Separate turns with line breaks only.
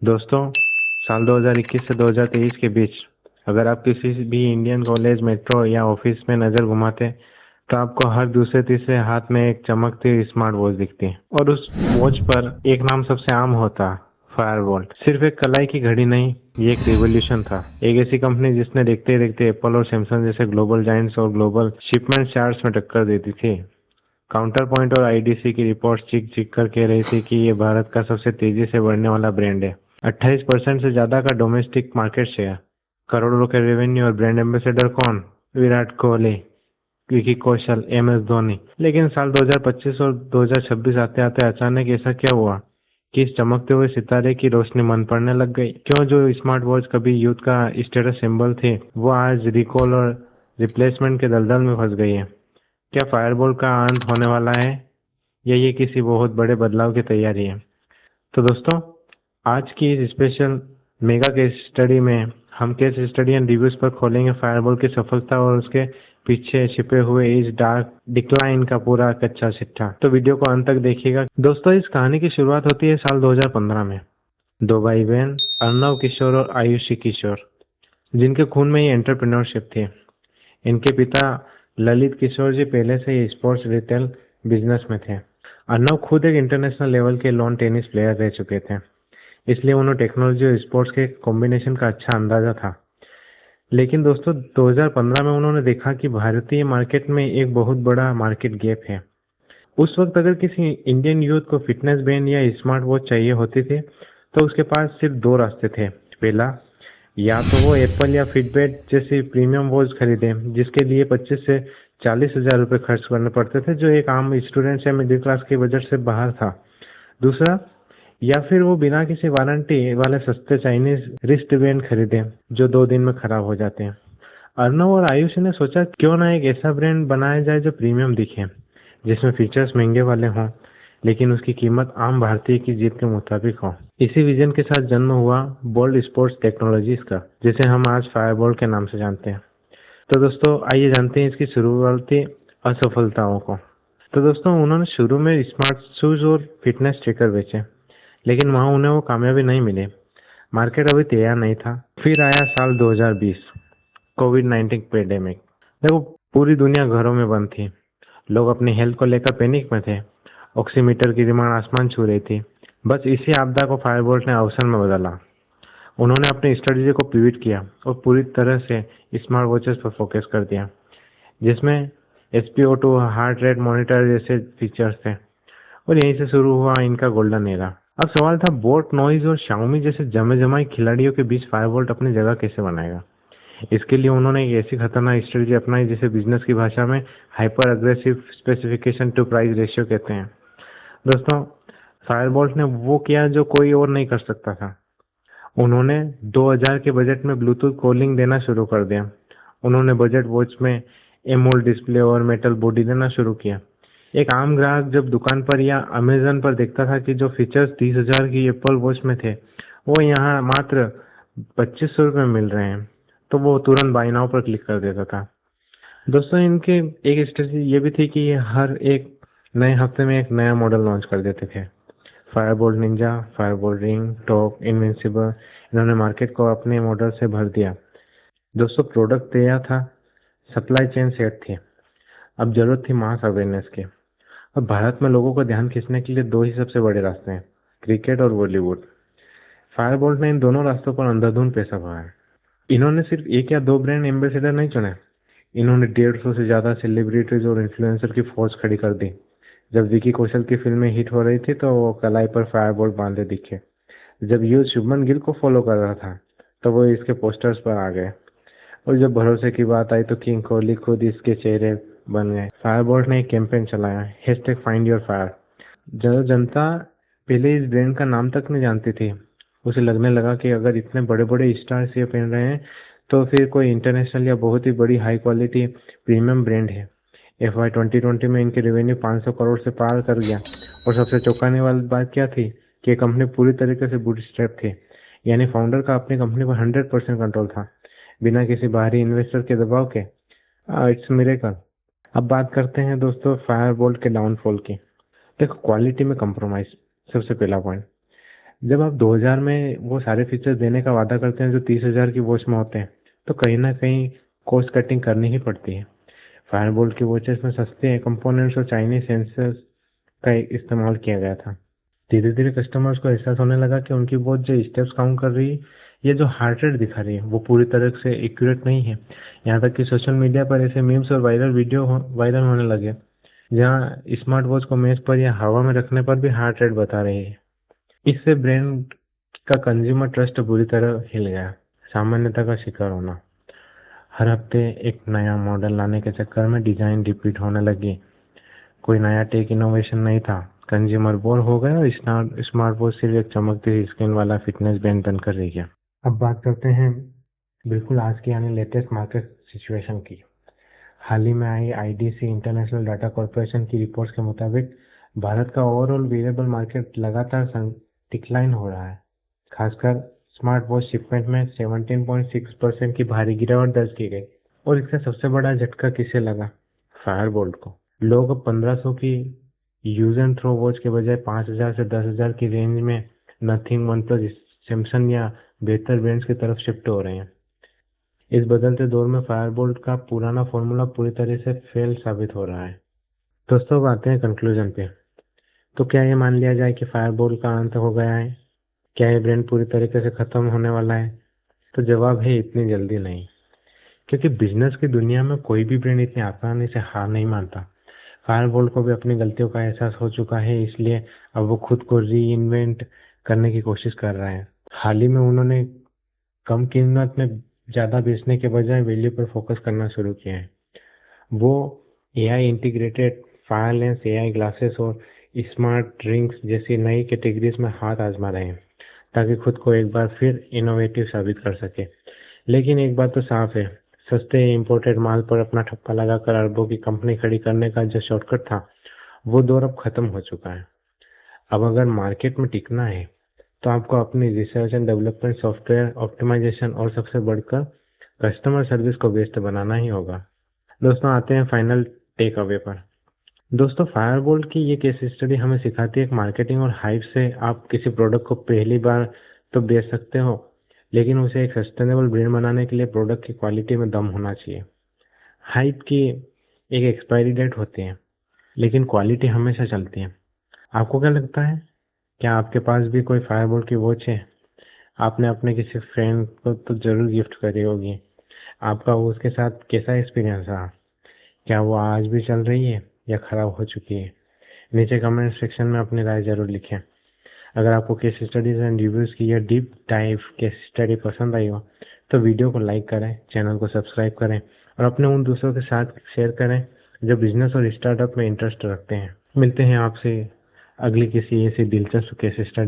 दोस्तों, साल 2021 से 2023 के बीच अगर आप किसी भी इंडियन कॉलेज, मेट्रो या ऑफिस में नज़र घुमाते तो आपको हर दूसरे तीसरे हाथ में एक चमकती स्मार्ट वॉच दिखती और उस वॉच पर एक नाम सबसे आम होता, फायरबोल्ट। सिर्फ एक कलाई की घड़ी नहीं, ये एक रिवॉल्यूशन था। एक ऐसी कंपनी जिसने देखते ही देखते एप्पल और सैमसंग जैसे ग्लोबल जायंट्स और ग्लोबल शिपमेंट चार्ट्स में टक्कर दे दी थी। काउंटर पॉइंट और आईडीसी की रिपोर्ट चीख चीख कर कह रही थी कि ये भारत का सबसे तेजी से बढ़ने वाला ब्रांड है। 28% से ज्यादा का डोमेस्टिक मार्केट शेयर, करोड़ों के रेवेन्यू और ब्रांड एम्बेसडर कौन? Virat Kohli, Vicky Kaushal, M S Dhoni. लेकिन साल 2025 और 2026 आते आते अचानक ऐसा क्या हुआ कि इस चमकते हुए सितारे की रोशनी मंद पड़ने लग गई? क्यों जो स्मार्ट वॉच कभी यूथ का स्टेटस सिंबल थे, वो आज रिकॉल और रिप्लेसमेंट के दलदल में फंस गई है? क्या फायरबॉल का अंत होने वाला है या ये किसी बहुत बड़े बदलाव की तैयारी है? तो दोस्तों, आज की इस स्पेशल मेगा केस स्टडी में हम केस स्टडी एंड रिव्यूज पर खोलेंगे फायरबॉल की सफलता और उसके पीछे छिपे हुए इस डार्क डिक्लाइन का पूरा कच्चा चिट्ठा। तो वीडियो को अंत तक देखिएगा। दोस्तों, इस कहानी की शुरुआत होती है साल 2015 में। दो भाई बहन, अर्णव किशोर और आयुषी किशोर, जिनके खून में ही एंटरप्रेन्योरशिप थी। इनके पिता ललित किशोर जी पहले से ही स्पोर्ट्स रिटेल बिजनेस में थे। अर्णव खुद एक इंटरनेशनल लेवल के लॉन टेनिस प्लेयर रह चुके थे, इसलिए उन्हें टेक्नोलॉजी और स्पोर्ट्स के कॉम्बिनेशन का अच्छा अंदाजा था। लेकिन दोस्तों, 2015 में उन्होंने देखा कि भारतीय मार्केट में एक बहुत बड़ा मार्केट गैप है। उस वक्त अगर किसी इंडियन यूथ को फिटनेस बैंड या स्मार्ट वॉच चाहिए होती थी तो उसके पास सिर्फ दो रास्ते थे। पहला, या तो वो एप्पल या फिटबिट जैसी प्रीमियम वॉच खरीदे जिसके लिए 25 से 40 हजार रुपये खर्च करने पड़ते थे, जो एक आम स्टूडेंट या मिडिल क्लास के बजट से बाहर था। दूसरा, या फिर वो बिना किसी वारंटी वाले सस्ते चाइनीज रिस्ट बैंड खरीदे जो 2 दिन में खराब हो जाते हैं। अर्नव और आयुष ने सोचा क्यों ना एक ऐसा ब्रांड बनाया जाए जो प्रीमियम दिखे, जिसमें फीचर्स महंगे वाले हों लेकिन उसकी कीमत आम भारतीय की जेब के मुताबिक हो। इसी विजन के साथ जन्म हुआ बोल्ड स्पोर्ट्स टेक्नोलॉजीज का, जिसे हम आज फायरबॉल के नाम से जानते हैं। तो दोस्तों, आइए जानते हैं इसकी शुरुआती असफलताओं को। तो दोस्तों, उन्होंने शुरू में स्मार्ट शूज और फिटनेस ट्रैकर बेचे, लेकिन वहां उन्हें वो कामयाबी नहीं मिली। मार्केट अभी तैयार नहीं था। फिर आया साल 2020, कोविड-19 पैंडेमिक। देखो, पूरी दुनिया घरों में बंद थी, लोग अपनी हेल्थ को लेकर पैनिक में थे, ऑक्सीमीटर की डिमांड आसमान छू रही थी। बस इसी आपदा को फायरबोल्ट ने अवसर में बदला। उन्होंने अपनी स्ट्रेटजी को पिवट किया और पूरी तरह से स्मार्ट वॉचेस पर फोकस कर दिया, जिसमें SpO2 हार्ट रेट मॉनिटर जैसे फीचर्स थे। और यहीं से शुरू हुआ इनका गोल्डन एरा। अब सवाल था, बोट, नॉइज और शाओमी जैसे जमे जमाई खिलाड़ियों के बीच फायरबोल्ट अपनी जगह कैसे बनाएगा? इसके लिए उन्होंने एक ऐसी खतरनाक स्ट्रेटजी अपनाई जिसे बिजनेस की भाषा में hyper aggressive specification to price ratio कहते हैं। दोस्तों, फायरबोल्ट ने वो किया जो कोई और नहीं कर सकता था। उन्होंने 2000 के बजट में ब्लूटूथ कॉलिंग देना शुरू कर दिया। उन्होंने बजट वॉच में एमोल्ड डिस्प्ले और मेटल बॉडी देना शुरू किया। एक आम ग्राहक जब दुकान पर या अमेजन पर देखता था कि जो फीचर्स 30,000 की एप्पल वॉच में थे वो यहाँ मात्र 2500 रुपये में मिल रहे हैं, तो वो तुरंत बाय नाउ पर क्लिक कर देता था। दोस्तों, इनके एक स्ट्रेटजी ये भी थी कि ये हर एक नए हफ्ते में एक नया मॉडल लॉन्च कर देते थे। Fireboltt Ninja, Fireboltt ring, top, invincible, इन्होंने मार्केट को अपने मॉडल से भर दिया। दोस्तों, प्रोडक्ट तैयार था, सप्लाई चेन सेट थी, अब जरूरत थी मास अवेयरनेस की। अब भारत में लोगों का ध्यान खींचने के लिए दो ही सबसे बड़े रास्ते हैं, क्रिकेट और बॉलीवुड। फायरबोल्ट ने इन दोनों रास्तों पर अंधाधुंध पैसा बहाया। इन्होंने सिर्फ एक या दो ब्रांड एम्बेसडर नहीं चुने, इन्होंने 150 से ज्यादा सेलिब्रिटीज और इन्फ्लुएंसर की फौज खड़ी कर दी। जब विकी कौशल की फिल्में हिट हो रही थी तो वो कलाई पर फायरबोल्ट बांधे दिखे। जब यूथ शुभमन गिल को फॉलो कर रहा था तो वो इसके पोस्टर्स पर आ गए। और जब भरोसे की बात आई तो किंग कोहली खुद इसके चेहरे बन गए। फायरबोल्ट ने एक कैंपेन चलाया, हैशटैग फाइंड योर फायर। जब जनता पहले इस ब्रांड का नाम तक नहीं जानती थी, उसे लगने लगा कि अगर इतने बड़े बड़े स्टार्स ये पहन रहे हैं तो फिर कोई इंटरनेशनल या बहुत ही बड़ी हाई क्वालिटी प्रीमियम ब्रांड है। FY 2020 में इनके रेवेन्यू 500 करोड़ से पार कर गया। और सबसे चौंकाने वाली बात क्या थी कि कंपनी पूरी तरीके से बूटस्ट्रैप थी, यानी फाउंडर का अपनी कंपनी पर 100% कंट्रोल था, बिना किसी बाहरी इन्वेस्टर के दबाव के। It's miracle. अब बात करते हैं दोस्तों फायरबोल्ट के डाउनफॉल की। देखो, क्वालिटी में कॉम्प्रोमाइज सबसे पहला पॉइंट। जब आप 2000 में वो सारे फीचर्स देने का वादा करते हैं जो 30,000 की वॉच में होते हैं, तो कहीं ना कहीं कॉस्ट कटिंग करनी ही पड़ती है। फायरबोल्ट की वॉचेस में सस्ते कंपोनेंट्स और चाइनीज सेंसर्स का इस्तेमाल किया गया था। धीरे धीरे कस्टमर्स को एहसास होने लगा कि उनकी वॉच जो स्टेप्स काउंट कर रही है या जो हार्ट रेट दिखा रही है वो पूरी तरह से एक्यूरेट नहीं है। यहाँ तक कि सोशल मीडिया पर ऐसे मीम्स और वायरल वीडियो वायरल होने लगे जहाँ स्मार्ट वॉच को मेज पर या हवा में रखने पर भी हार्ट रेट बता रही है। इससे ब्रांड का कंज्यूमर ट्रस्ट बुरी तरह हिल गया। सामान्यता का शिकार होना, हर हफ्ते एक नया मॉडल लाने के चक्कर में डिजाइन रिपीट होने लगी। कोई नया टेक इनोवेशन नहीं था। कंज्यूमर बोर हो गया और स्मार्ट वॉच सिर्फ एक चमकती स्क्रीन वाला फिटनेस बैंड बनकर रह गया। अब बात करते हैं बिल्कुल आज की यानी लेटेस्ट मार्केट सिचुएशन की। हाल ही में आई आईडीसी इंटरनेशनल डाटा कॉर्पोरेशन की रिपोर्ट्स के मुताबिक भारत का ओवरऑल वेरिएबल मार्केट लगातार डिक्लाइन हो रहा है। खासकर स्मार्ट वॉच शिपमेंट में 17.6% की भारी गिरावट दर्ज की गई। और इसका सबसे बड़ा झटका किसे लगा? फायरबोल्ट को। लोग अब 1500 की यूज एंड थ्रो वॉच के बजाय 5000 से 10,000 की रेंज में नथिंग, वन प्लस, सैमसंग या बेहतर ब्रांड्स की तरफ शिफ्ट हो रहे हैं। इस बदलते दौर में फायरबोल्ट का पुराना फॉर्मूला पूरी तरह से फेल साबित हो रहा है। दोस्तों, अब आते हैं कंक्लूजन पे। तो क्या ये मान लिया जाए कि फायरबोल्ट का अंत हो गया है? क्या ये ब्रांड पूरी तरीके से खत्म होने वाला है? तो जवाब है, इतनी जल्दी नहीं। क्योंकि बिजनेस की दुनिया में कोई भी ब्रांड इतनी आसानी से हार नहीं मानता। फायरबोल्ट को भी अपनी गलतियों का एहसास हो चुका है, इसलिए अब वो खुद को री इन्वेंट करने की कोशिश कर रहे हैं। हाल ही में उन्होंने कम कीमत में ज़्यादा बेचने के बजाय वैल्यू पर फोकस करना शुरू किया है। वो AI integrated fireless AI glasses और स्मार्ट रिंग्स जैसी नई कैटेगरीज में हाथ आजमा रहे हैं ताकि खुद को एक बार फिर इनोवेटिव साबित कर सके। लेकिन एक बात तो साफ है, सस्ते इंपोर्टेड माल पर अपना ठप्पा लगाकर अरबों की कंपनी खड़ी करने का जो शॉर्टकट था वो दौर अब खत्म हो चुका है। अब अगर मार्केट में टिकना है तो आपको अपनी research and development, software optimisation और सबसे बढ़कर कस्टमर सर्विस को बेस्ट बनाना ही होगा। दोस्तों, आते हैं फाइनल टेक अवे पर। दोस्तों, फायरबोल्ट की ये केस स्टडी हमें सिखाती है कि मार्केटिंग और हाइप से आप किसी प्रोडक्ट को पहली बार तो बेच सकते हो, लेकिन उसे एक सस्टेनेबल ब्रांड बनाने के लिए प्रोडक्ट की क्वालिटी में दम होना चाहिए। हाइप की एक एक्सपायरी डेट होती है, लेकिन क्वालिटी हमेशा चलती है। आपको क्या लगता है? क्या आपके पास भी कोई फायरबोल्ट की वॉच है? आपने अपने किसी फ्रेंड को तो जरूर गिफ्ट करी होगी। आपका उसके साथ कैसा एक्सपीरियंस रहा? क्या वो आज भी चल रही है या खराब हो चुकी है? नीचे कमेंट सेक्शन में अपनी राय जरूर लिखें। अगर आपको केस स्टडीज एंड रिव्यूज की यह डीप डाइव केस स्टडी पसंद आई हो तो वीडियो को लाइक करें, चैनल को सब्सक्राइब करें और अपने उन दोस्तों के साथ शेयर करें जो बिजनेस और स्टार्टअप में इंटरेस्ट रखते हैं। मिलते हैं आपसे अगली किसी ऐसी दिलचस्प केस स्टडी